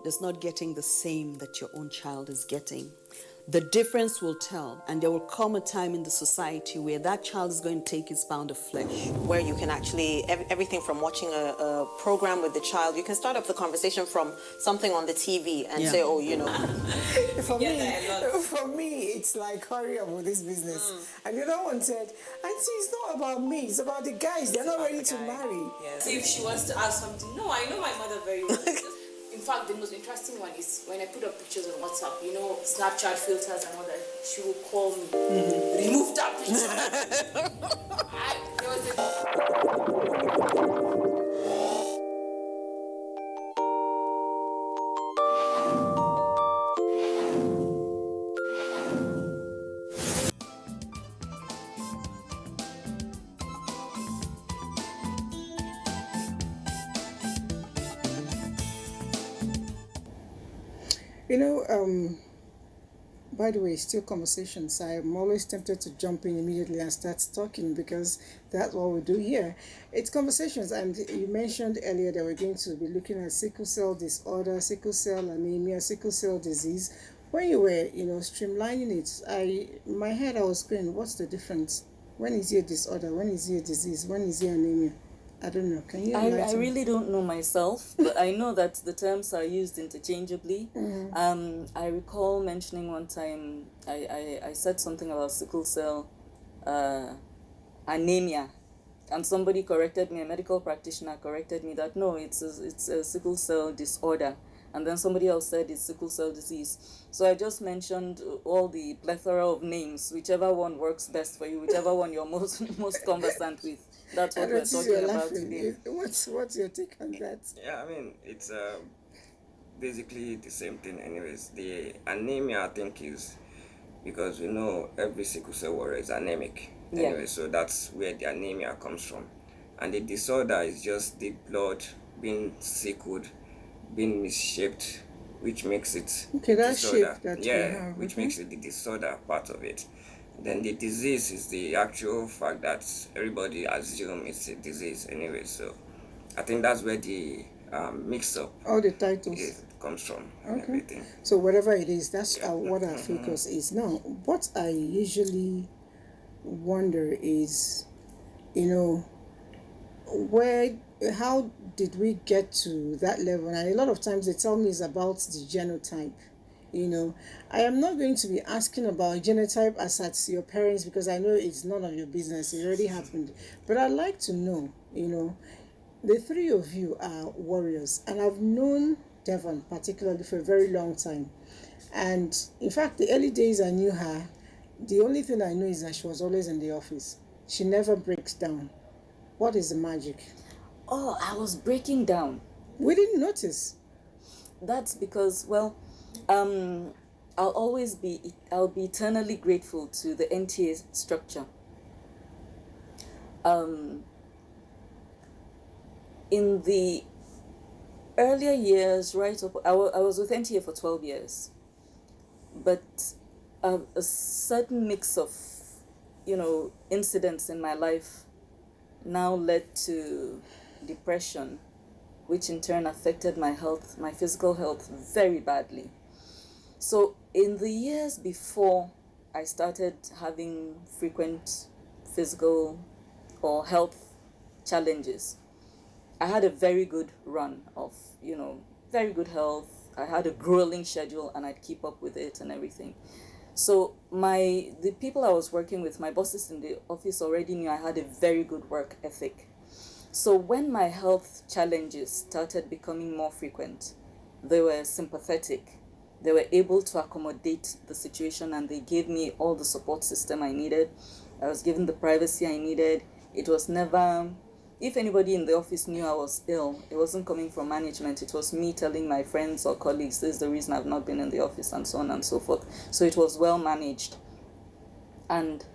is not getting the same that your own child is getting, the difference will tell, and there will come a time in the society where that child is going to take its pound of flesh. Where you can actually, everything from watching a program with the child, you can start up the conversation from something on the TV and say, oh, you know. For me, it's like, hurry up with this business. And the other one said, Auntie, it's not about me, it's about the guys. They're not ready to marry. Yes. If she wants to ask something, no, I know my mother very well. In fact, the most interesting one is when I put up pictures on WhatsApp, you know, Snapchat filters and all that, she will call me, remove that picture. There was You know, by the way, still conversations. I'm always tempted to jump in immediately and start talking because that's what we do here. It's conversations, and you mentioned earlier that we're going to be looking at sickle cell disorder, sickle cell anemia, sickle cell disease. When you were, streamlining it, in my head I was going, what's the difference? When is it a disorder? When is it a disease? When is it anemia? I don't know. Can you enlighten I really don't know myself, but I know that the terms are used interchangeably. I recall mentioning one time, I said something about sickle cell anemia, and somebody corrected me, a medical practitioner corrected me that no, it's a sickle cell disorder. And then somebody else said it's sickle cell disease. So I just mentioned all the plethora of names, whichever one works best for you, whichever one you're most conversant with. That's what we're talking about today. What's your take on that? Yeah, I mean, it's basically the same thing anyways. The anemia, I think, is because we know every sickle cell warrior is anemic. Anyway, so that's where the anemia comes from. And the disorder is just the blood being sickled, being misshaped, which makes it that disorder. shape that you have. Which makes it the disorder part of it. Then the disease is the actual fact that everybody assumes it's a disease anyway. So I think that's where the mix-up all the titles comes from and everything. So whatever it is, that's what our focus is. Now, what I usually wonder is, how did we get to that level? And a lot of times they tell me it's about the genotype. I am not going to be asking about genotype as at your parents because I know it's none of your business. It already happened. But I'd like to know, the three of you are warriors. And I've known Devon particularly for a very long time. And in fact, the early days I knew her, the only thing I know is that she was always in the office. She never breaks down. What is the magic? Oh, I was breaking down. We didn't notice. That's because, I'll be eternally grateful to the NTA structure. In the earlier years, right up, I was with NTA for 12 years, but a certain mix of, incidents in my life now led to depression, which in turn affected my health, my physical health, very badly. So in the years before I started having frequent physical or health challenges, I had a very good run of, very good health. I had a grueling schedule and I'd keep up with it and everything. So the people I was working with, my bosses in the office already knew I had a very good work ethic. So when my health challenges started becoming more frequent, they were sympathetic. They were able to accommodate the situation and they gave me all the support system I needed. I was given the privacy I needed. It was never, if anybody in the office knew I was ill, it wasn't coming from management. It was me telling my friends or colleagues, this is the reason I've not been in the office and so on and so forth. So it was well managed. And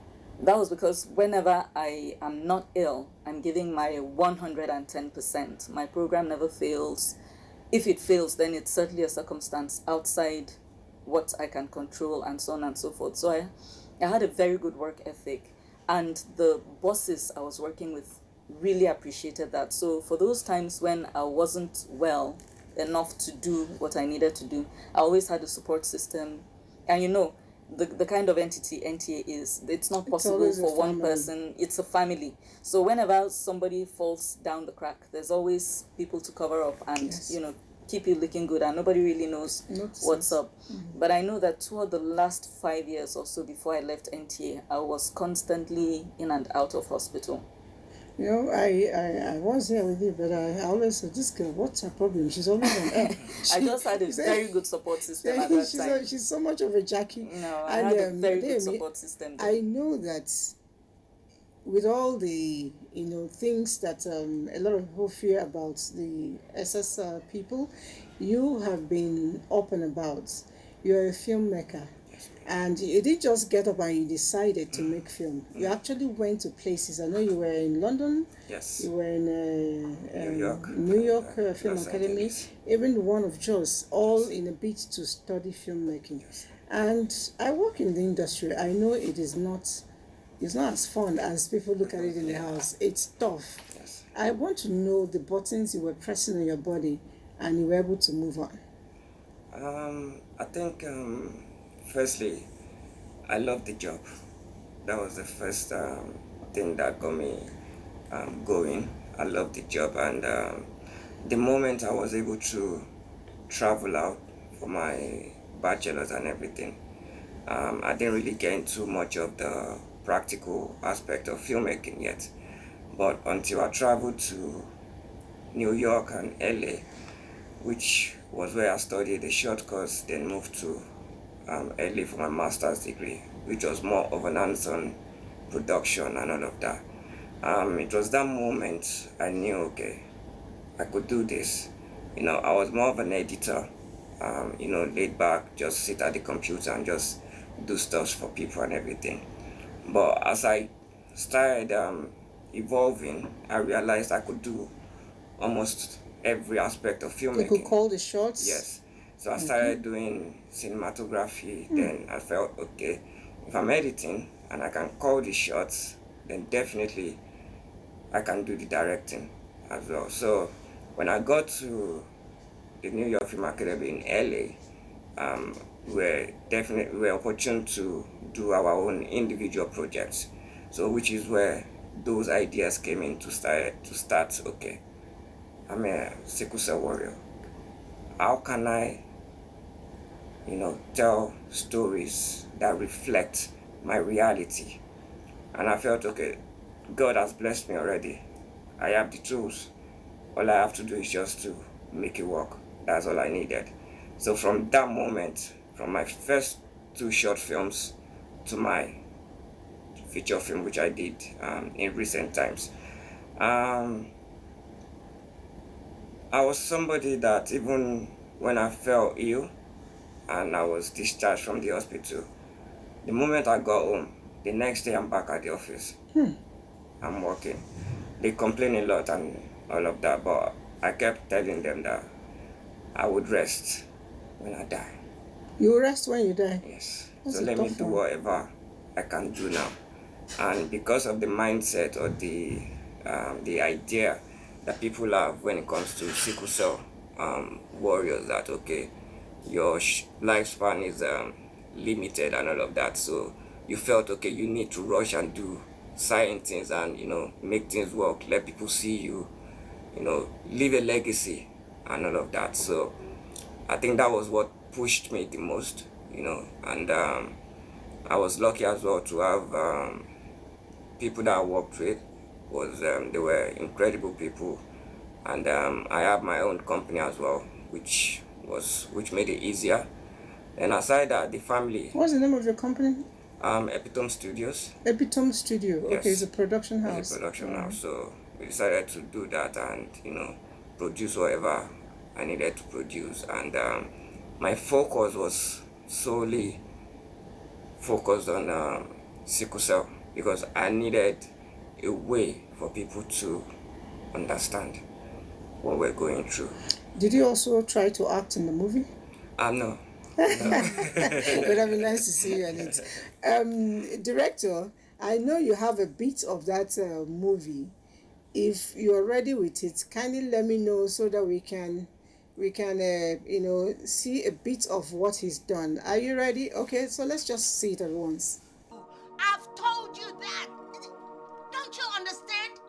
that was because whenever I am not ill, I'm giving my 110%. My program never fails. If it fails, then it's certainly a circumstance outside what I can control and so on and so forth. So I had a very good work ethic, and the bosses I was working with really appreciated that. So for those times when I wasn't well, enough to do what I needed to do. I always had a support system. And the kind of entity NTA is, it's not possible always a for one family. person. It's a family. So whenever somebody falls down the crack, there's always people to cover up and, Yes. keep you looking good, and nobody really knows Notices. what's up. But I know that toward the last 5 years or so before I left NTA, I was constantly in and out of hospital. I was here with you, but I always said, this girl, what's her problem? She's always on air. I just had a very good support system at that time. She's so much of a Jackie. No, I had a very good Adeyemi, support system then. I know that with all the things that a lot of people fear about the SS people, you have been up and about. You're a filmmaker. And you didn't just get up and you decided to make film. You actually went to places. I know you were in London. Yes. You were in New York. Film Los Academy, Angeles. even one of Jos, all in a bid to study filmmaking. And I work in the industry. I know it's not as fun as people look at it in the house. It's tough. Yes. I want to know the buttons you were pressing on your body and you were able to move on. I think firstly, I love the job. That was the first thing that got me going. I love the job, and the moment I was able to travel out for my bachelor's and everything, I didn't really get into much of the practical aspect of filmmaking yet. But until I traveled to New York and LA, which was where I studied a short course, then moved to LA for my master's degree, which was more of an hands-on production and all of that. It was that moment I knew, okay, I could do this. I was more of an editor, laid back, just sit at the computer and just do stuff for people and everything. But as I started evolving, I realized I could do almost every aspect of filmmaking. You could call the shots? Yes. So I started doing cinematography. Then I felt, okay, if I'm editing and I can call the shots, then definitely I can do the directing as well. So when I got to the New York Film Academy in LA, we were opportune to do our own individual projects. So which is where those ideas came in to start, okay, I'm a sickle cell warrior. How can I, tell stories that reflect my reality? And I felt, okay, God has blessed me already. I have the tools. All I have to do is just to make it work. That's all I needed. So from that moment, from my first 2 short films to my feature film, which I did in recent times, I was somebody that even when I fell ill and I was discharged from the hospital, the moment I got home, the next day I'm back at the office. I'm working. They complain a lot and all of that, but I kept telling them that I would rest when I die. You will rest when you die? Yes. That's So a let me tough do one. whatever I can do now. And because of the mindset or the idea that people have when it comes to sickle cell warriors, that okay, your lifespan is limited and all of that, so you felt okay, you need to rush and do certain things and make things work, let people see you, leave a legacy and all of that. So I think that was what pushed me the most, and I was lucky as well to have people that I worked with. They were incredible people, and I have my own company as well, which made it easier. And aside that, the family. What's the name of your company? Epitome Studios. Epitome Studio. Yes. Okay, it's a production house. It's a production house. So we decided to do that and produce whatever I needed to produce. And my focus was solely focused on sickle cell, because I needed a way for people to understand what we're going through. Did you also try to act in the movie? No. It would have been nice to see you in it. Director, I know you have a bit of that movie. If you're ready with it, kindly let me know so that we can we can, see a bit of what he's done. Are you ready? Okay, so let's just see it at once. I've told you that. Don't you understand?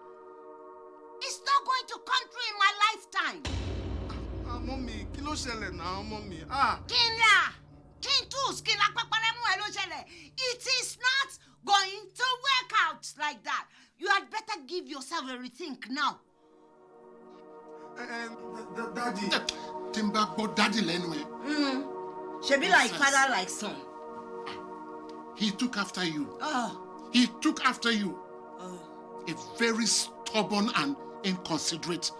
It's not going to come true in my lifetime. Mommy, kí ló ṣẹlẹ̀ now, mommy? It is not going to work out like that. You had better give yourself a rethink now. Daddy. Timba gbọ́ daddy lẹ́nu ẹ̀. Shebi like father, like son. He took after you. Oh. He took after you. A very stubborn and inconsiderate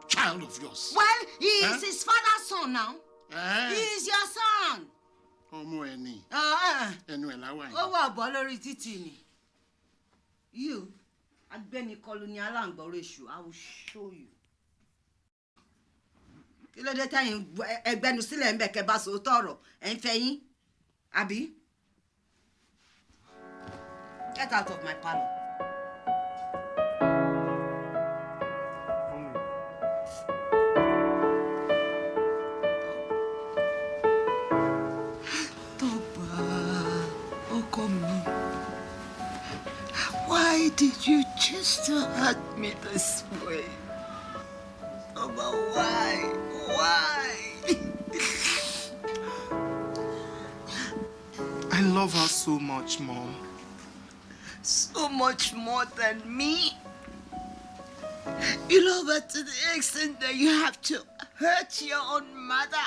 child of yours. Well, he is his father's son now. Eh? He is your son. Ọmọ ẹni. Ẹnu ẹ̀ láwà yìí. Ó wà bọ́ lórí títì ni. You, agbẹ́ni colonial àǹgbọ̀rọ̀ èṣù, I will show you. Kí ló dé tẹ́yìn ẹgbẹ́nu sílẹ̀ ń bẹ̀ kẹ́ bá sòótọ́ ọ̀rọ̀ ẹ̀ ń fẹ́ yín? Àbí? Get out of my parlour. Why did you choose to hurt me this way? But why? Why? I love her so much, Mom. So much more than me? You love her to the extent that you have to hurt your own mother,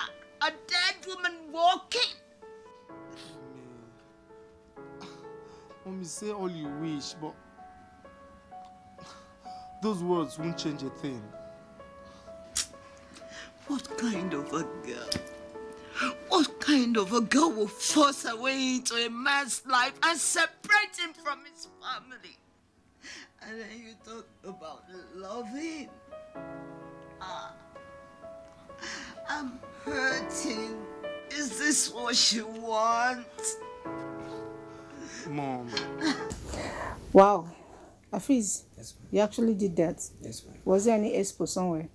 a dead woman walking? Mommy, say all you wish, but those words won't change a thing. What kind of a girl? What kind of a girl will force her way into a man's life and separate him from his family? And then you talk about loving. I'm hurting. Is this what you want? Mom. Wow. Afiz, Yes, ma'am. you actually did that. Yes, ma'am. Was there any expo somewhere?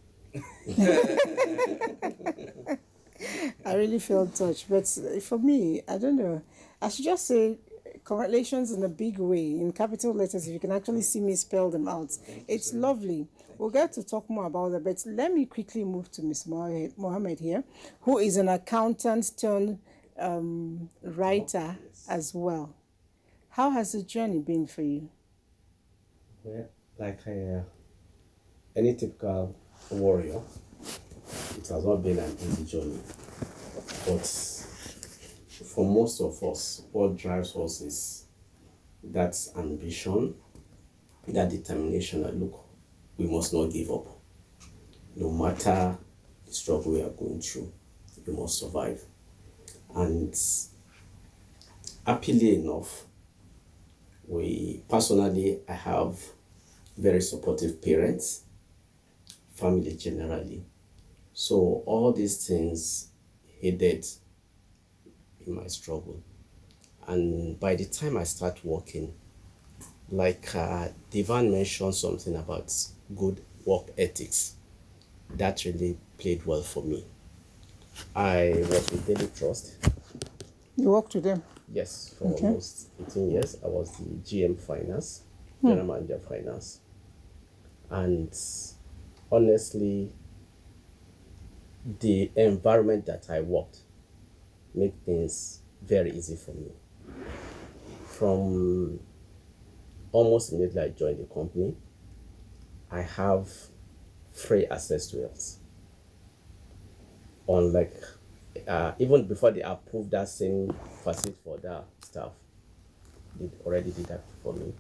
I really felt touched. But for me, I don't know. I should just say congratulations in a big way, in capital letters, if you can actually see me spell them out. It's lovely. We'll get to talk more about that, but let me quickly move to Ms. Mohammed here, who is an accountant turned writer as well. How has the journey been for you? Well, like any typical warrior, it has not been an easy journey. But for most of us, what drives us is that ambition, that determination that, look, we must not give up. No matter the struggle we are going through, we must survive. And happily enough, I have very supportive parents, family generally. So all these things aided in my struggle. And by the time I start working, like Divan mentioned something about good work ethics, that really played well for me. I was with Daily Trust. You worked with them? Yes, for almost 18 years. I was the GM Finance, General Manager Finance. And honestly, the environment that I worked made things very easy for me. From almost immediately I joined the company, I have free access to it. Unlike even before they approved that same facility for their staff, they already did that for me.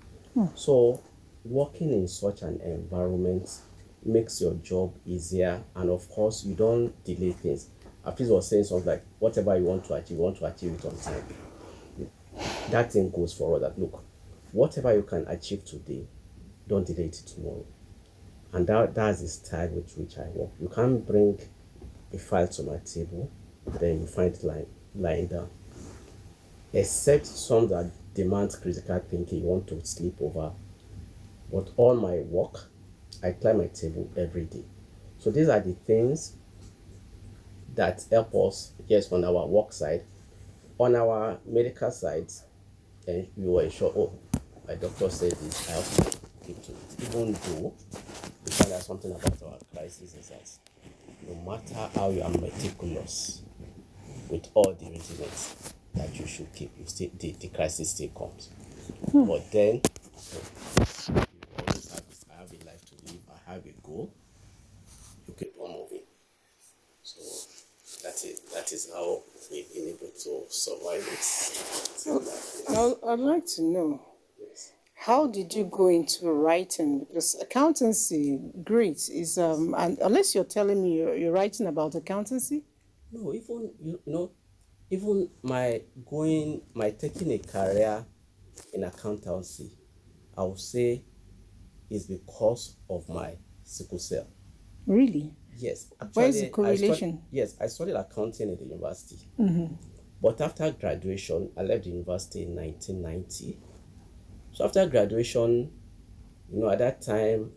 So working in such an environment makes your job easier, and of course you don't delay things. Afis was saying something like, whatever you want to achieve it on time. That thing goes for all that. Look, whatever you can achieve today, don't delay it tomorrow. And that's the style with which I work. You can't bring a file to my table, then you find it lying down. Except some that demand critical thinking, you want to sleep over. But all my work, I clear my table every day. So these are the things that help us, yes, on our work side, on our medical side, and we were ensure, oh, my doctor said this, I have to keep to it. Even though we find out something about our crisis is that no matter how you are meticulous with all the regimens that you should keep, you still, the crisis still comes. But then, you always have this, I have a life to live, I have a goal, you keep on moving. So that is how we've been able to survive it. I'd like to know, how did you go into writing? Because accountancy, great, is and unless you're telling me you're writing about accountancy. No, even even my taking a career in accountancy, I would say, is because of my sickle cell. Really? Yes, actually, Where is the correlation? I studied accounting at the university. But after graduation, I left the university in 1990. So after graduation, at that time,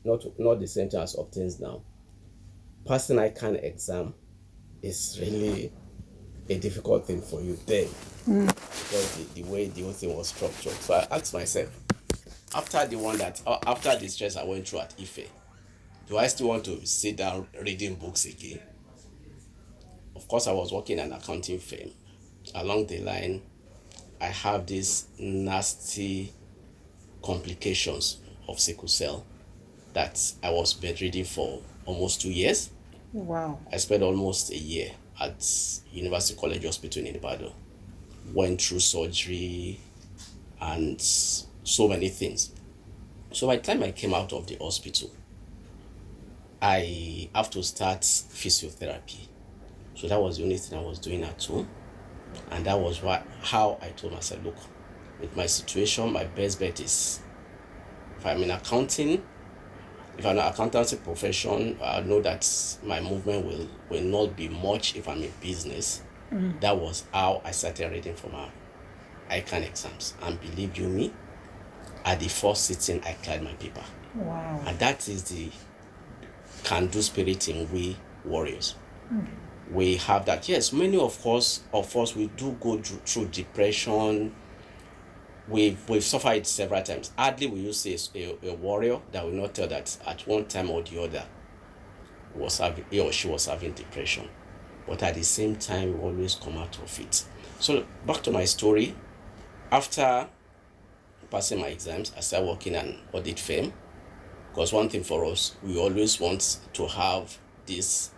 not the same thing as obtains now. Passing ICANN exam is really a difficult thing for you then, because the way the whole thing was structured. So I asked myself, after the stress I went through at Ife, do I still want to sit down reading books again? Of course, I was working in an accounting firm. Along the line, I have these nasty complications of sickle cell that I was bedridden for almost 2 years. Wow. I spent almost a year at University College Hospital in Ibadan. Went through surgery and so many things. So by the time I came out of the hospital, I have to start physiotherapy. So that was the only thing I was doing at home. And that was how I told myself, look, with my situation, my best bet is, if I'm in accounting, if I'm in an accountancy profession, I know that my movement will not be much if I'm in business. That was how I started reading for my ICANN exams. And believe you me, at the first sitting, I cleared my paper. Wow. And that is the can-do spirit in we warriors. We have that. Yes, many of us, we do go through depression. We've suffered it several times. Hardly will you see a warrior that will not tell that at one time or the other he or she was having depression. But at the same time, we always come out of it. So back to my story. After passing my exams, I started working in an audit firm. Because one thing for us, we always want to have this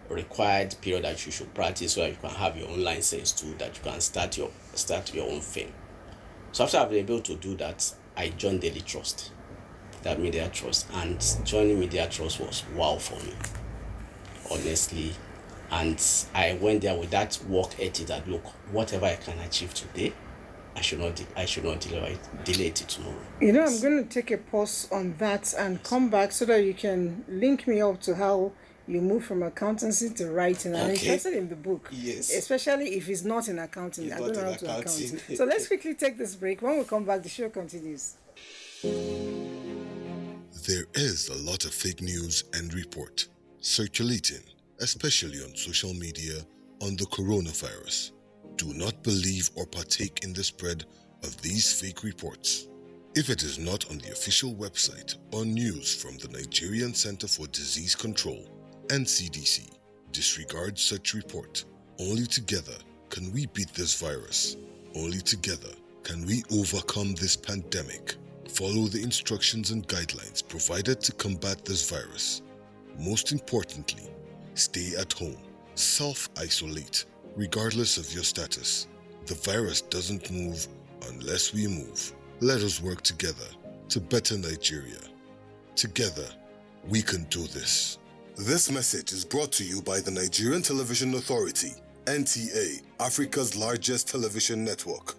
required period that you should practice so that you can have your own license too, that you can start your own firm. So after I've been able to do that, I joined Daily Trust, that Media Trust, and joining Media Trust was wow for me, honestly. And I went there with that work ethic that, look, whatever I can achieve today, I should not delay it to tomorrow. I'm going to take a pause on that and come back so that you can link me up to how you move from accountancy to writing. I'm interested in the book. Yes. Especially if it's not in accounting. I don't know how to account. So let's quickly take this break. When we come back, the show continues. There is a lot of fake news and report circulating, especially on social media, on the coronavirus. Do not believe or partake in the spread of these fake reports. If it is not on the official website or news from the Nigerian Center for Disease Control, NCDC, disregard such report. Only together can we beat this virus. Only together can we overcome this pandemic. Follow the instructions and guidelines provided to combat this virus. Most importantly, stay at home. Self-isolate, regardless of your status. The virus doesn't move unless we move. Let us work together to better Nigeria. Together, we can do this. This message is brought to you by the Nigerian Television Authority, NTA, Africa's largest television network.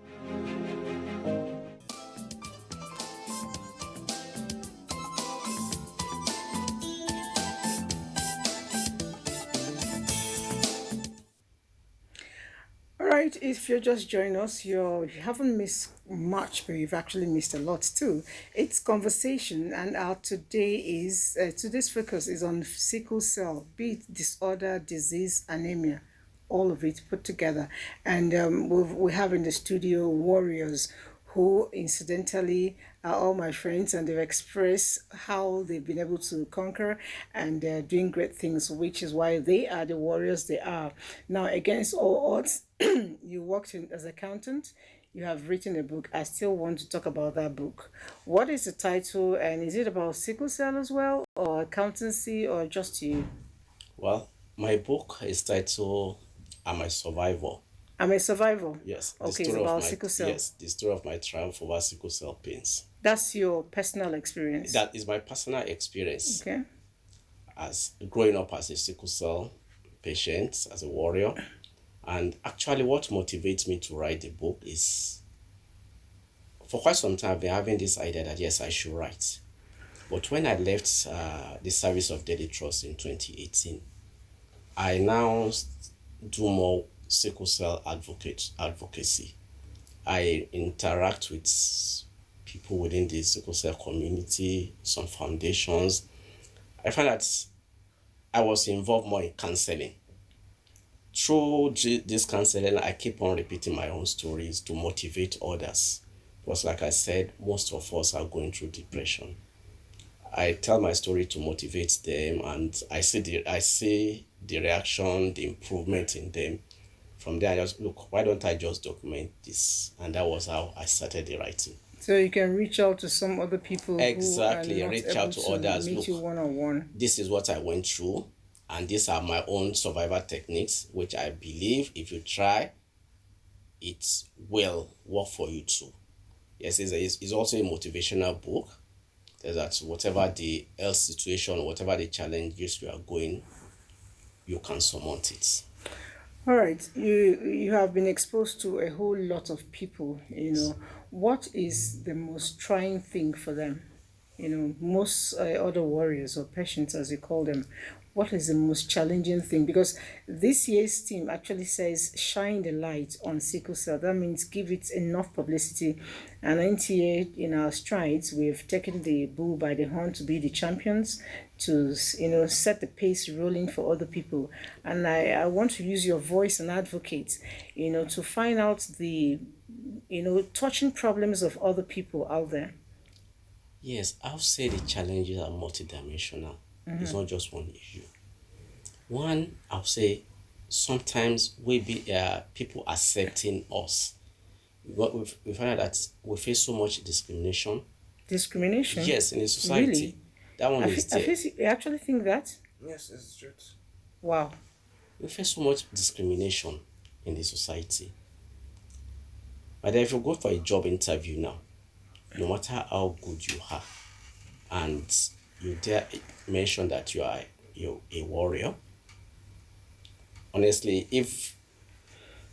right, if you're just joining us, you haven't missed much, but you've actually missed a lot too. It's conversation, and our today's focus is on sickle cell, be it disorder, disease, anemia, all of it put together. And we have in the studio warriors who incidentally are all my friends, and they've expressed how they've been able to conquer, and they're doing great things, which is why they are the warriors they are. Now, against all odds, you worked as accountant, you have written a book. I still want to talk about that book. What is the title, and is it about sickle cell as well, or accountancy, or just you? Well, my book is titled I'm a Survivor. I'm a survivor. Yes, Okay, it's about sickle cell. yes, the story of my triumph over sickle cell pains. That's your personal experience. That is my personal experience Okay. as growing up as a sickle cell patient, as a warrior. And actually, what motivates me to write the book is for quite some time, I've been having this idea that yes, I should write. But when I left the service of Daily Trust in 2018, I now do more sickle cell advocacy. I interact with people within the sickle cell community, some foundations. I find that I was involved more in counseling. Through this counseling, I keep on repeating my own stories to motivate others. Because like I said, most of us are going through depression. I tell my story to motivate them, and I see the reaction, the improvement in them. From there, I just look, why don't I just document this? And that was how I started the writing. So you can reach out to some other people Exactly, who are not reach able out to others. meet Look, you one-on-one. this is what I went through, and these are my own survival techniques, which I believe if you try, it will work for you too. Yes, it's also a motivational book. That whatever the health situation, whatever the challenges you are going, you can surmount it. All right, you have been exposed to a whole lot of people. What is the most trying thing for them? Most other warriors or patients, as you call them, what is the most challenging thing? Because this year's team actually says shine the light on sickle cell. That means give it enough publicity. And NTA, in our strides, we've taken the bull by the horn to be the champions, to set the pace rolling for other people. And I want to use your voice and advocate, to find out the touching problems of other people out there. Yes, I'll say the challenges are multidimensional. It's not just one issue. One, I'll say sometimes people accepting us. We find out that we face so much discrimination. Discrimination? Yes, in the society. Really? That one is there. I actually think that. Yes, it's true. Wow. We face so much discrimination in the society. But if you go for a job interview now, no matter how good you are, and you dare mention that you're a warrior, honestly, if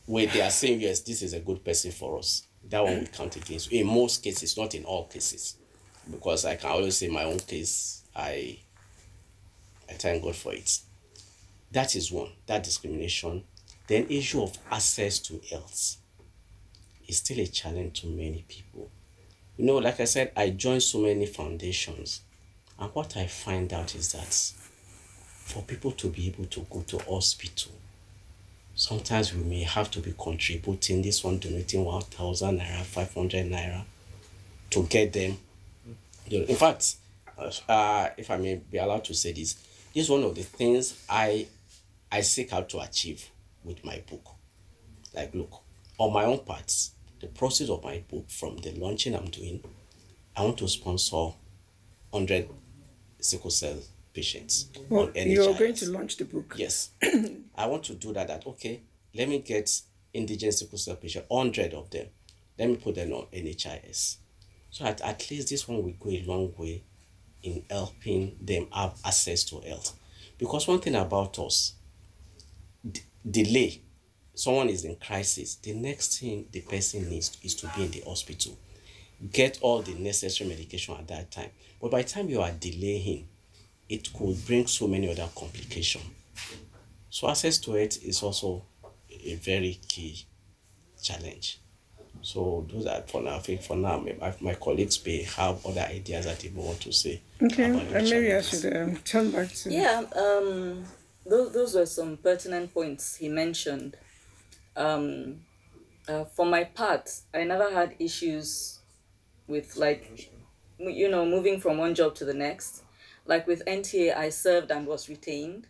they are saying yes, this is a good person for us, that one will count against you. In most cases, not in all cases, because I can always say my own case, I thank God for it. That is one, that discrimination. Then issue of access to health is still a challenge to many people. Like I said, I joined so many foundations, and what I find out is that for people to be able to go to hospital, sometimes we may have to be contributing, this one donating 1,000 naira, 500 naira to get them. In fact, if I may be allowed to say this is one of the things I seek out to achieve with my book. Like, look, on my own part, the process of my book, from the launching I'm doing, I want to sponsor 100 sickle cell patients. Well, you're going to launch the book. Yes. I want to do that, okay, let me get indigenous sickle cell patients, 100 of them. Let me put them on NHIS. So at least this one will go a long way in helping them have access to health. Because one thing about us, delay, someone is in crisis, the next thing the person needs is to be in the hospital, get all the necessary medication at that time. But by the time you are delaying, it could bring so many other complications. So access to it is also a very key challenge. So those are for now. I think for now, my colleagues may have other ideas that they want to say. Okay, about the and maybe I challenges. should turn back to. Yeah, those were some pertinent points he mentioned. For my part, I never had issues with, like, moving from one job to the next. Like with NTA, I served and was retained.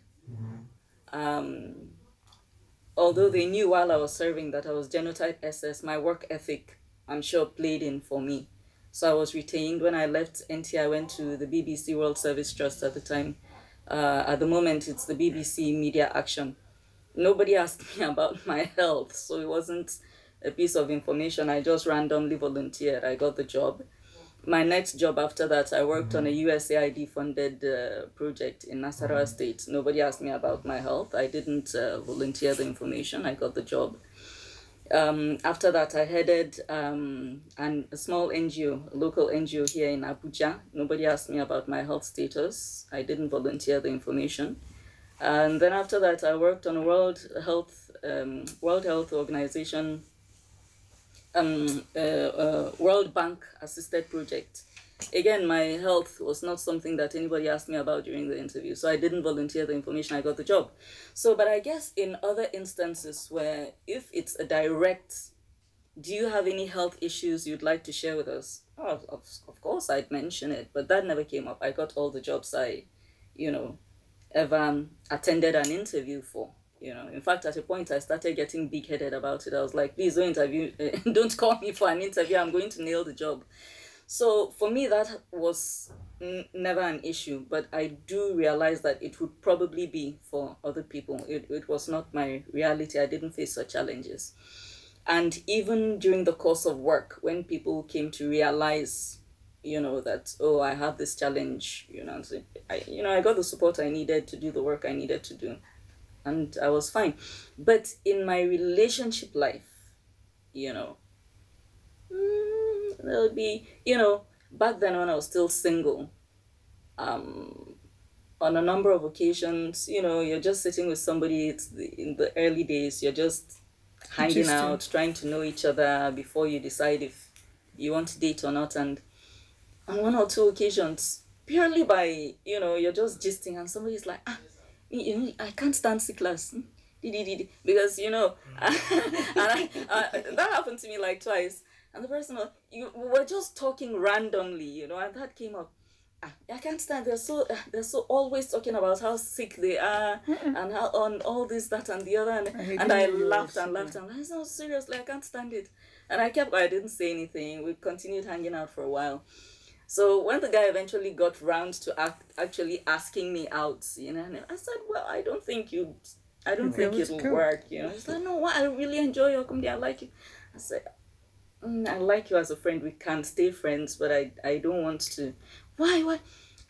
Although they knew while I was serving that I was genotype SS, my work ethic, I'm sure, played in for me. So I was retained. When I left NTA, I went to the BBC World Service Trust at the time. At the moment, it's the BBC Media Action. Nobody asked me about my health, so it wasn't a piece of information. I just randomly volunteered. I got the job. My next job after that, I worked on a USAID funded project in Nasarawa State. Nobody asked me about my health. I didn't volunteer the information. I got the job. After that, I headed a small NGO, a local NGO here in Abuja. Nobody asked me about my health status. I didn't volunteer the information. And then after that, I worked on a World Health Organization, World Bank assisted project. Again, my health was not something that anybody asked me about during the interview, so I didn't volunteer the information. I got the job. So, but I guess in other instances where if it's a direct, do you have any health issues you'd like to share with us? Oh, of course I'd mention it, but that never came up. I got all the jobs I, ever attended an interview for. In fact, at a point I started getting big-headed about it. I was like, please don't call me for an interview. I'm going to nail the job. So for me, that was never an issue, but I do realize that it would probably be for other people. It was not my reality. I didn't face such challenges. And even during the course of work, when people came to realize, that, oh, I have this challenge, so I got the support I needed to do the work I needed to do. And I was fine. But in my relationship life, there'll be, back then when I was still single, on a number of occasions, you're just sitting with somebody, in the early days, you're just hanging out, trying to know each other before you decide if you want to date or not. And on one or two occasions, purely by, you're just gisting and somebody's like, I can't stand Sicklers. Because, and that happened to me like twice. And the person, we were just talking randomly, and that came up. I can't stand. They're so always talking about how sick they are and how on all this, that, and the other. And I laughed and laughed and I said, no, seriously, I can't stand it. And I didn't say anything. We continued hanging out for a while. So when the guy eventually got round to actually asking me out, and I said, well, I don't think it'll work, He's like, no, I really enjoy your company. I like you. I said, I like you as a friend. We can stay friends, but I don't want to. Why?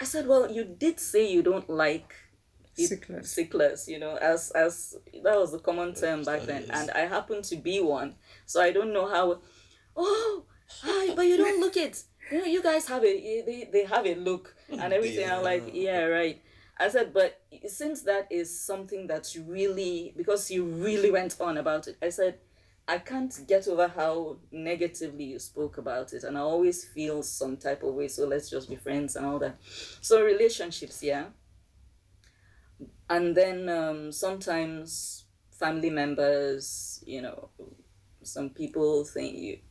I said, well, you did say you don't like sicklers, as that was the common term back then, and I happen to be one. So I don't know how. Oh, hi, but you don't look it. You guys have they have a look and everything. I'm like, yeah, right. I said, but since that is something that's really, because you really went on about it, I said, I can't get over how negatively you spoke about it. And I always feel some type of way. So let's just be friends and all that. So relationships, yeah. And then sometimes family members, some people think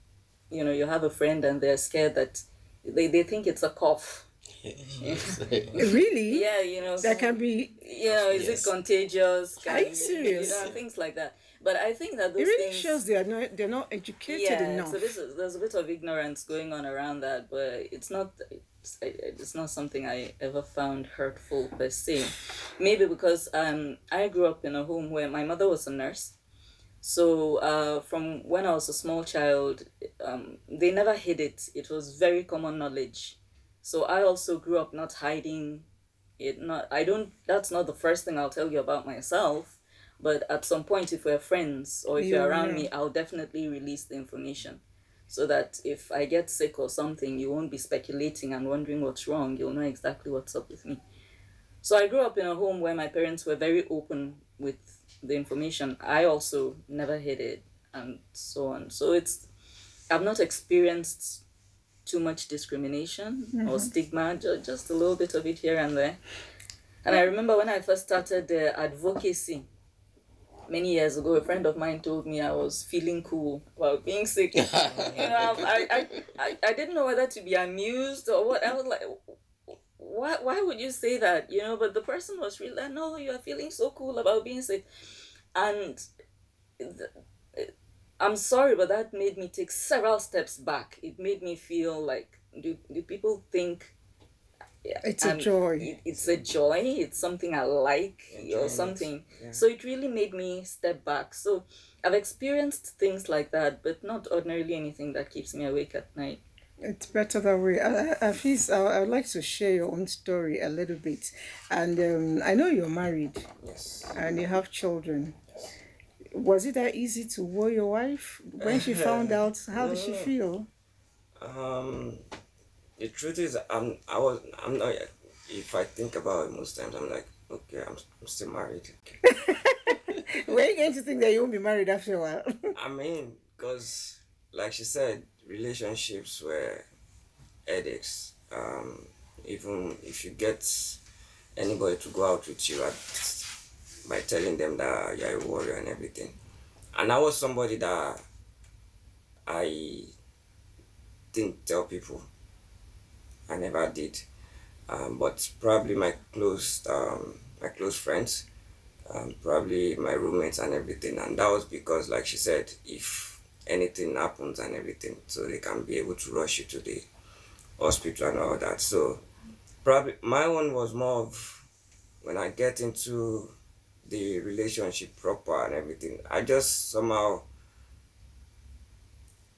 you have a friend and they're scared that they think it's a cough. Really? Yeah, that can be. Is it contagious? Are you serious? Things like that. But I think that those it really things shows they're not educated enough. So there's a bit of ignorance going on around that, but it's not something I ever found hurtful per se. Maybe because I grew up in a home where my mother was a nurse. So from when I was a small child, they never hid it. It was very common knowledge. So I also grew up not hiding it. That's not the first thing I'll tell you about myself, but at some point, if we're friends or if you're around me, I'll definitely release the information so that if I get sick or something, you won't be speculating and wondering what's wrong. You'll know exactly what's up with me. So I grew up in a home where my parents were very open with the information. I also never hid it. and so on. So I've not experienced too much discrimination or stigma, just a little bit of it here and there. And I remember when I first started advocacy many years ago, a friend of mine told me I was feeling cool about being sick. I didn't know whether to be amused or what. I was like, why would you say that? But the person was really like, no, you are feeling so cool about being sick. And I'm sorry, but that made me take several steps back. It made me feel like, do people think it's a joy? It's a joy. It's something I like or something. Yeah. So it really made me step back. So I've experienced things like that, but not ordinarily anything that keeps me awake at night. It's better that way. Afis, I would like to share your own story a little bit. And I know you're married. Yes. And you have children. Yes. Was it that easy to woo your wife? When she found out, how did she feel? The truth is, I'm not. If I think about it, most times I'm like, okay, I'm still married. Were you going to think that you won't be married after a while? I mean, because like she said, relationships were headaches. Even if you get anybody to go out with you by telling them that you're a warrior and everything, and I was somebody that I didn't tell people. I never did, but probably my close friends, probably my roommates and everything, and that was because, like she said, if anything happens and everything, so they can be able to rush you to the hospital and all that. So probably my one was more of when I get into the relationship proper and everything, I just somehow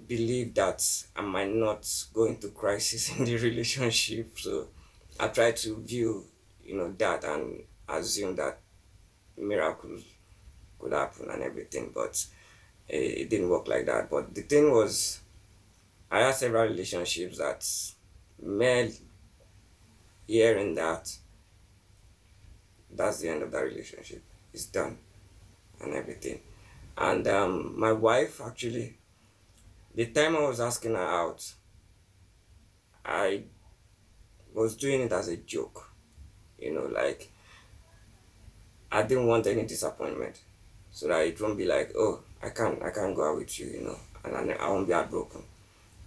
believe that I might not go into crisis in the relationship. So I try to view, that and assume that miracles could happen and everything, but it didn't work like that. But the thing was, I had several relationships that met here and that's the end of that relationship. It's done and everything. And my wife, actually, the time I was asking her out, I was doing it as a joke, like I didn't want any disappointment, so that it won't be like, oh, I can't go out with you, and I won't be heartbroken,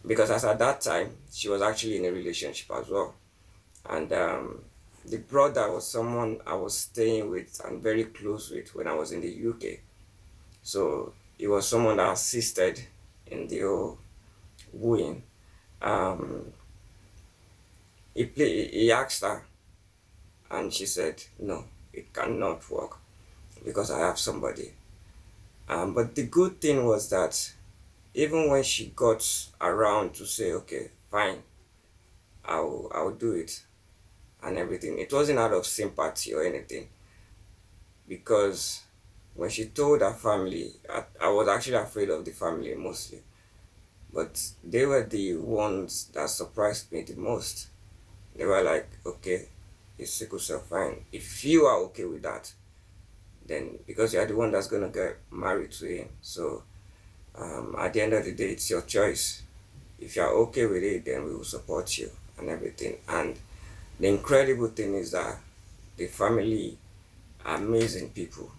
because as at that time she was actually in a relationship as well, and the brother was someone I was staying with and very close with when I was in the UK, so he was someone that assisted in the whole wooing. He asked her, and she said, no, it cannot work because I have somebody. But the good thing was that even when she got around to say, okay, fine, I'll do it and everything, it wasn't out of sympathy or anything, because when she told her family, I was actually afraid of the family mostly, but they were the ones that surprised me the most. They were like, okay, it's sickle cell, fine. If you are okay with that, then because you're the one that's going to get married to him. So at the end of the day, it's your choice. If you're okay with it, then we will support you and everything. And the incredible thing is that the family are amazing people.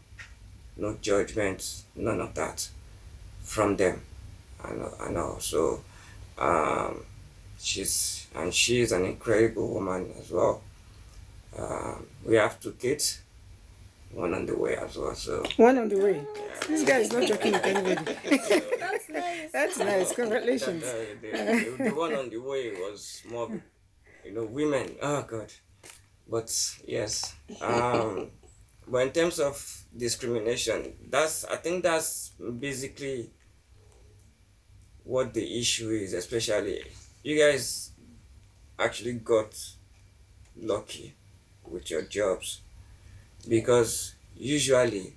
No judgments, none of that from them. I know. So she's an incredible woman as well. We have 2 kids, one on the way as well. So one on the way. Yeah. This guy is not joking with anybody. That's nice. That's nice. Congratulations. The one on the way was more, women. Oh God. But yes. But in terms of discrimination, I think that's basically what the issue is. Especially, you guys actually got lucky with your jobs, because usually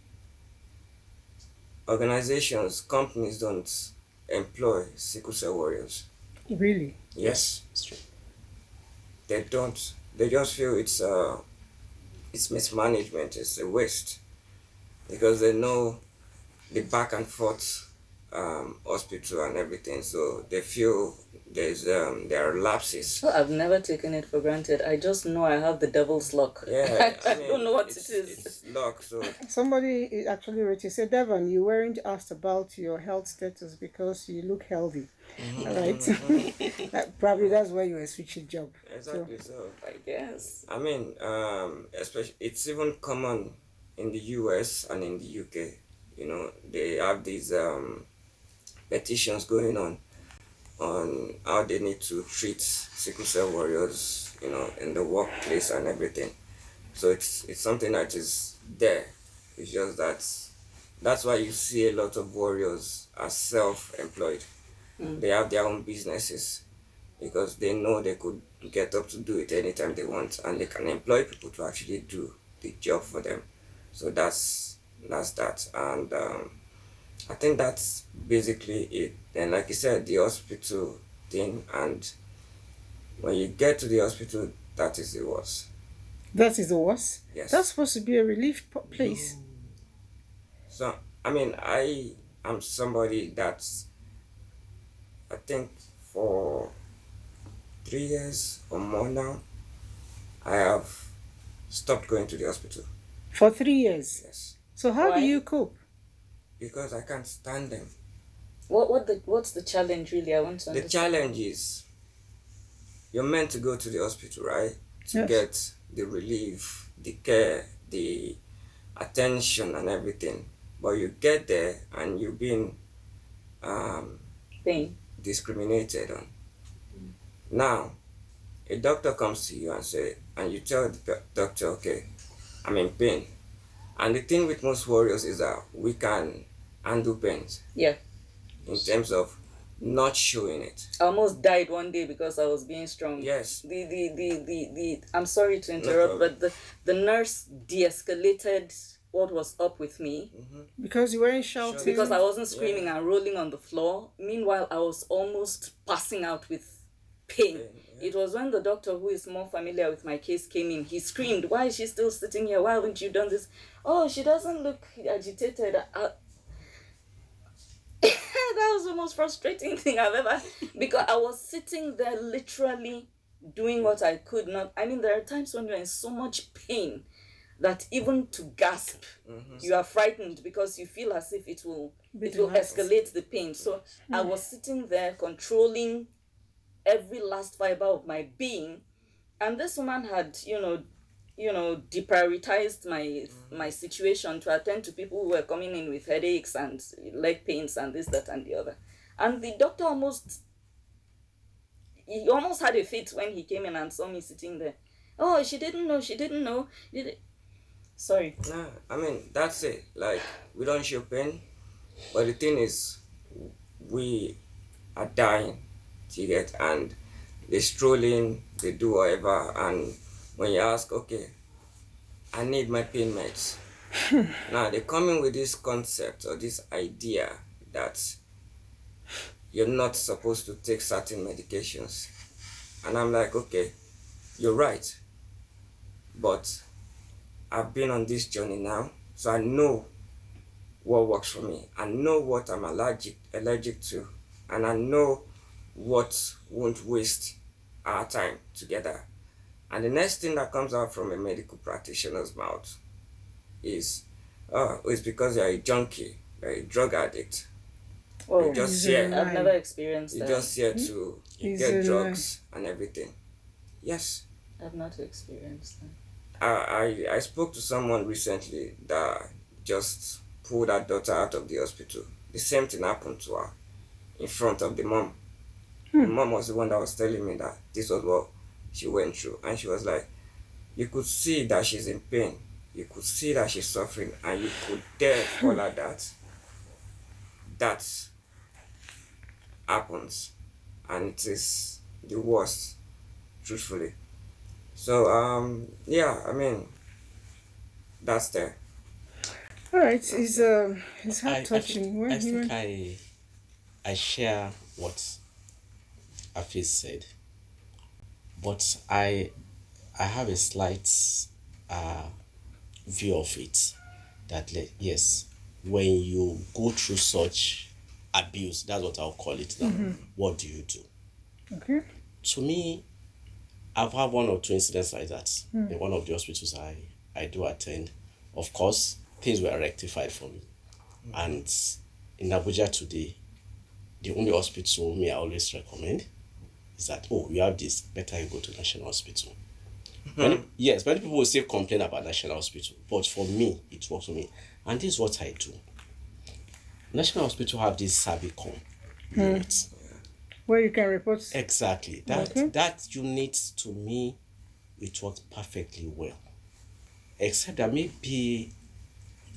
companies don't employ sickle cell warriors. Really? Yes. They don't. They just feel it's mismanagement, it's a waste, because they know the back and forth hospital and everything. So they feel there are lapses. Oh, I've never taken it for granted. I just know I have the devil's luck. Yeah, I don't know what it is. It's luck. So Somebody actually wrote, he said, Devon, you weren't asked about your health status because you look healthy. All right. Probably that's why you were switching job. exactly. So I guess. I mean, especially it's even common in the US and in the UK. You know, they have these petitions going on how they need to treat sickle cell warriors, you know, in the workplace and everything. So it's something that is there. It's just that that's why you see a lot of warriors are self-employed. They have their own businesses because they know they could get up to do it anytime they want, and they can employ people to actually do the job for them. So that's that, and I think that's basically it. And like you said, the hospital thing, and when you get to the hospital, that is the worst. That is the worst? Yes. That's supposed to be a relief place. So I mean, I am somebody that's, I think for 3 years or more now, I have stopped going to the hospital. For 3 years? Yes. So how Why? do you cope? Because I can't stand them. What's the challenge really? I want to The understand. challenge is you're meant to go to the hospital, right? To Yes. get the relief, the care, the attention and everything. But you get there and you're being Pain. discriminated on. Now, a doctor comes to you and you tell the doctor, okay, I'm in pain. And the thing with most warriors is that we can handle pains Yeah. in terms of not showing it. I almost died one day because I was being strong. Yes. The I'm sorry to interrupt, problem. but the nurse de-escalated what was up with me Because you weren't shouting? because I wasn't screaming and rolling on the floor. Meanwhile, I was almost passing out with pain. It was when the doctor, who is more familiar with my case, came in. He screamed, "Why is she still sitting here? Why haven't you done this?" "Oh, she doesn't look agitated." That was the most frustrating thing I've ever, because I was sitting there literally doing what I could not. I mean, there are times when you're in so much pain that even to gasp, you are frightened because you feel as if it will escalate the pain. So I was sitting there controlling every last fiber of my being, and this woman had, deprioritized my situation to attend to people who were coming in with headaches and leg pains and this, that, and the other. And the doctor almost had a fit when he came in and saw me sitting there. "Oh, she didn't know. Sorry. Nah, I mean, that's it. Like, we don't show pain, but the thing is, we are dying, you get, and they stroll in, they do whatever, and when you ask, okay, I need my pain meds. Now, they come in with this concept or this idea that you're not supposed to take certain medications. And I'm like, okay, you're right, but I've been on this journey now, so I know what works for me. I know what I'm allergic to, and I know what won't waste our time together. And the next thing that comes out from a medical practitioner's mouth is, "Oh, it's because you're a junkie, you're a drug addict. Oh, You're just here. I've never experienced You're that. just here to He's get a drugs and everything." Yes. I've not experienced that. I spoke to someone recently that just pulled her daughter out of the hospital. The same thing happened to her in front of the mom. The mom was the one that was telling me that this was what she went through. And she was like, you could see that she's in pain. You could see that she's suffering, and you could dare call her that. That happens. And it is the worst, truthfully. So, yeah, I mean, that's there. All right, it's heart touching. I think I share what Afis said, but I have a slight view of it that yes, when you go through such abuse, that's what I'll call it now, what do you do? Okay. To me, I've had one or two incidents like that in one of the hospitals I do attend. Of course, things were rectified for me. And in Abuja today, the only hospital me I always recommend is that, oh, you have this, better you go to National Hospital. Many people will still complain about National Hospital, but for me, it works for me. And this is what I do. National Hospital have this Sabicom unit. Where you can report. Exactly. That unit, to me, it works perfectly well. Except that maybe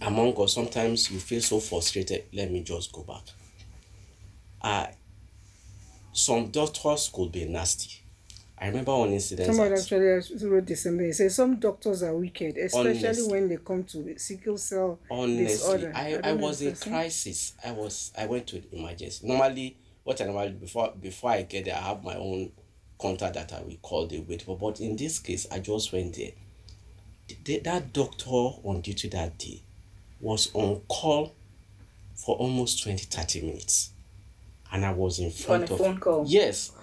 among us, sometimes you feel so frustrated, let me just go back. Some doctors could be nasty. I remember one incident. Someone actually wrote this and they say some doctors are wicked, especially honestly, when they come to sickle cell honestly, disorder. I was in crisis. I went to the emergency. Normally, what I normally before I get there, I have my own contact that I will call the wait for. But in this case, I just went there. That doctor on duty that day was on call for almost 20-30 minutes. And I was in front of... On a phone call? Yes.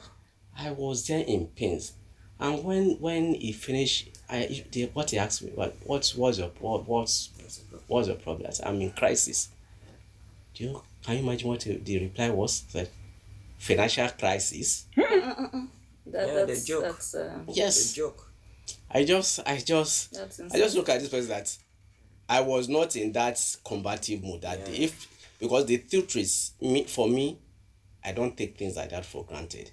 I was there in pains. And when he finished, what he asked me, what's your problem? I said, I'm in crisis. Can you imagine what the reply was? Like, financial crisis? The joke. Yes. The joke. I just look at this person that I was not in that combative mood that day. Because the truth is, for me, I don't take things like that for granted.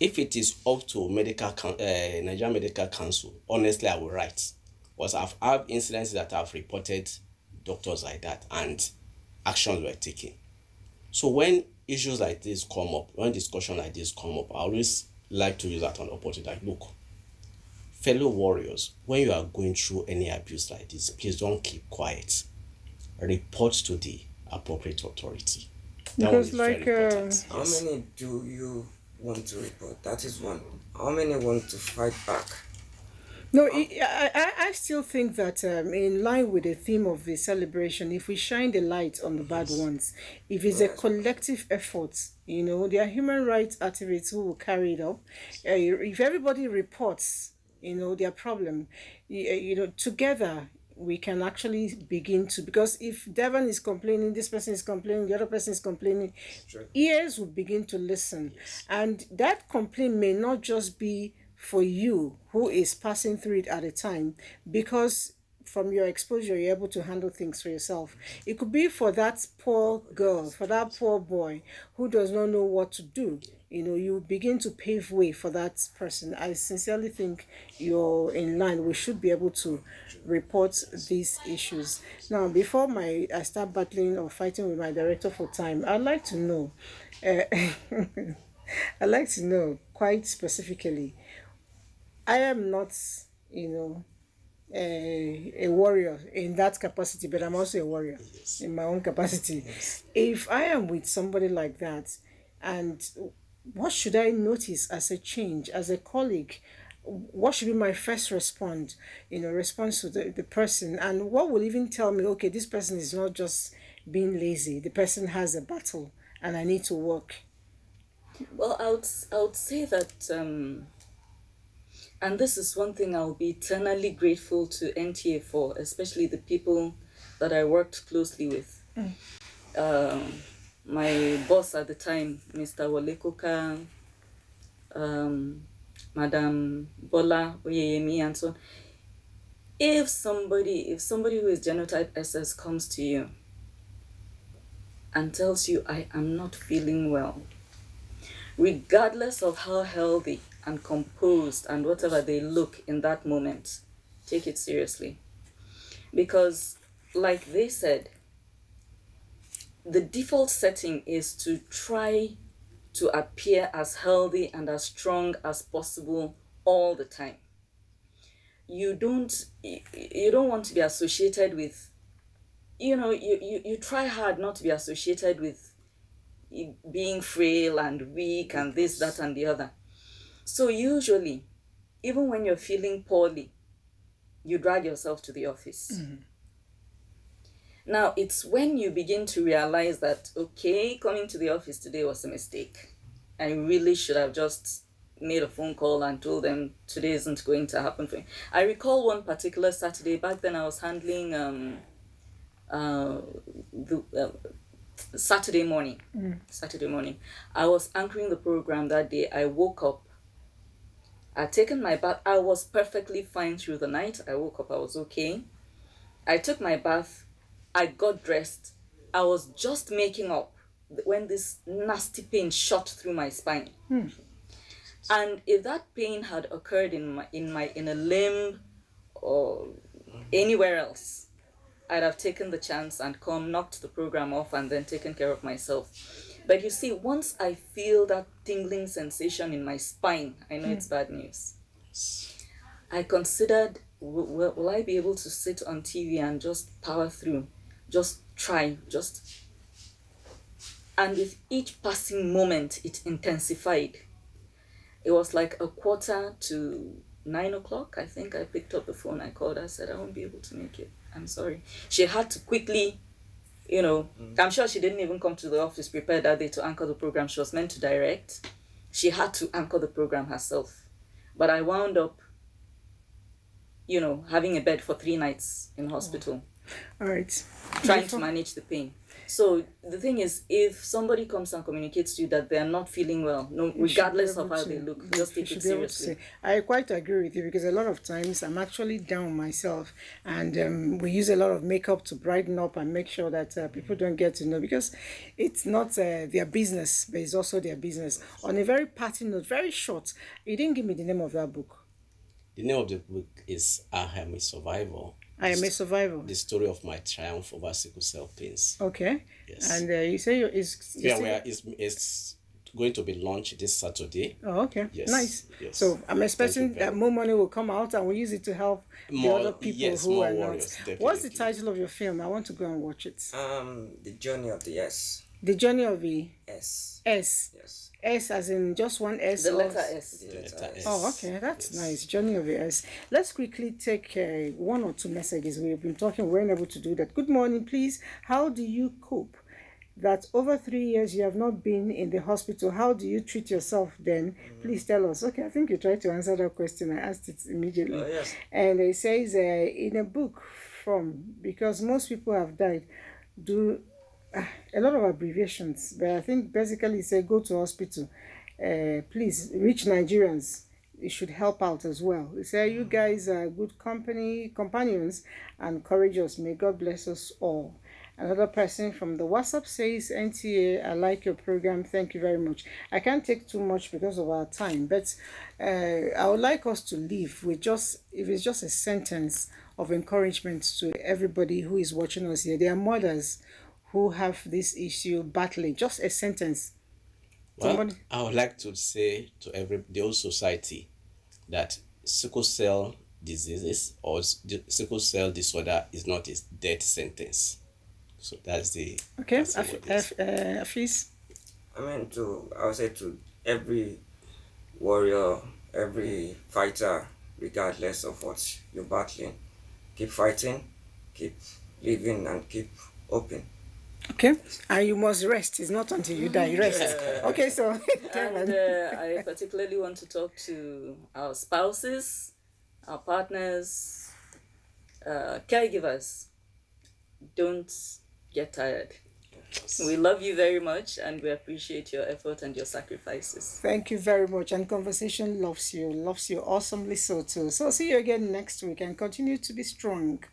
If it is up to Nigerian Medical Council, honestly, I will write. Because I've had incidents that I've reported doctors like that and actions were taken. So when issues like this come up, when discussion like this come up, I always like to use that an opportunity. Like, look, fellow warriors, when you are going through any abuse like this, please don't keep quiet. Report to the appropriate authority. Because like how many do you want to report? That is one. How many want to fight back? No, I still think that in line with the theme of the celebration, if we shine the light on the bad ones, if it's a collective effort, there are human rights activists who will carry it up. If everybody reports, their problem, together we can actually begin to, because if Devon is complaining, this person is complaining, the other person is complaining, ears will begin to listen. And that complaint may not just be for you who is passing through it at a time, because from your exposure you're able to handle things for yourself. It could be for that poor girl, for that poor boy who does not know what to do. You begin to pave way for that person. I sincerely think you're in line. We should be able to report these issues. Now, before I start battling or fighting with my director for time, I'd like to know, quite specifically, I am not, a warrior in that capacity, but I'm also a warrior in my own capacity. If I am with somebody like that, and what should I notice as a change, as a colleague? What should be my first response to the person? And what will even tell me, okay, this person is not just being lazy. The person has a battle and I need to work. Well, I would say that, and this is one thing I'll be eternally grateful to NTA for, especially the people that I worked closely with. My boss at the time, Mr. Walekoka, Madam Bola Oyeyemi, and so on. If somebody who is genotype SS comes to you and tells you, I am not feeling well, regardless of how healthy and composed and whatever they look in that moment, take it seriously. Because, like they said, the default setting is to try to appear as healthy and as strong as possible all the time. You don't want to be associated with, you try hard not to be associated with being frail and weak and this, that, and the other. So usually, even when you're feeling poorly, you drag yourself to the office. Mm-hmm. Now, it's when you begin to realize that, okay, coming to the office today was a mistake. I really should have just made a phone call and told them today isn't going to happen for me. I recall one particular Saturday, back then I was handling Saturday morning. Saturday morning. I was anchoring the program that day. I woke up. I'd taken my bath. I was perfectly fine through the night. I woke up. I was okay. I took my bath. I got dressed. I was just making up when this nasty pain shot through my spine. And if that pain had occurred in a limb or anywhere else, I'd have taken the chance and knocked the program off and then taken care of myself. But you see, once I feel that tingling sensation in my spine, I know it's bad news. I considered, will I be able to sit on TV and just power through? Just try, and with each passing moment, it intensified. It was like 8:45, I think. I picked up the phone, I called her, I said, I won't be able to make it. I'm sorry. She had to quickly, I'm sure she didn't even come to the office prepared that day to anchor the program. She was meant to direct. She had to anchor the program herself. But I wound up, having a bed for 3 nights in hospital. All right. Trying to manage the pain. So the thing is, if somebody comes and communicates to you that they are not feeling well, regardless of how they look, just take it seriously. I quite agree with you, because a lot of times I'm actually down myself, and we use a lot of makeup to brighten up and make sure that people don't get to know, because it's not their business, but it's also their business. On a very party note, very short, you didn't give me the name of that book. The name of the book is I Am a Survivor. I Am a Survivor. The story of my triumph over sickle cell pains. Okay. Yes. And you say it's going to be launched this Saturday. Oh, okay. Yes. Nice. Yes. So I'm expecting that more money will come out and we'll use it to help the other people who are not. What's the title of your film? I want to go and watch it. The Journey of the S. The Journey of the S. S. Yes. S as in just one S? The letter S. The letter S. Oh, okay. That's nice. Journey of the S. Let's quickly take 1 or 2 messages. We've been talking. We weren't able to do that. Good morning, please. How do you cope that over 3 years you have not been in the hospital? How do you treat yourself then? Please tell us. Okay, I think you tried to answer that question. I asked it immediately. Yes. And it says in a book because most people have died, do a lot of abbreviations, but I think basically say go to hospital. Please, rich Nigerians, it should help out as well. They say you guys are good companions and courageous. May God bless us all. Another person from the WhatsApp says, NTA, I like your program. Thank you very much. I can't take too much because of our time, but I would like us to leave with if it's just a sentence of encouragement to everybody who is watching us here. There are mothers who have this issue battling. Just a sentence. Well, I would like to say to the whole society that sickle cell diseases or sickle cell disorder is not a death sentence. So that's the... Okay, Afis? I would say to every warrior, every fighter, regardless of what you're battling, keep fighting, keep living, and keep hoping. Okay, and you must rest. It's not until you die. Rest. Okay, so... And I particularly want to talk to our spouses, our partners, caregivers. Don't get tired. We love you very much and we appreciate your effort and your sacrifices. Thank you very much. And Conversation loves you awesomely so too. So see you again next week and continue to be strong.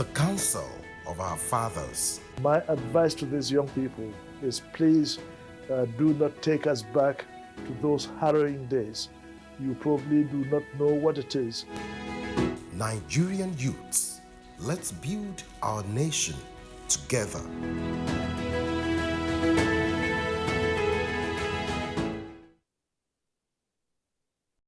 the counsel of our fathers. My advice to these young people is please do not take us back to those harrowing days. You probably do not know what it is. Nigerian youths, let's build our nation together.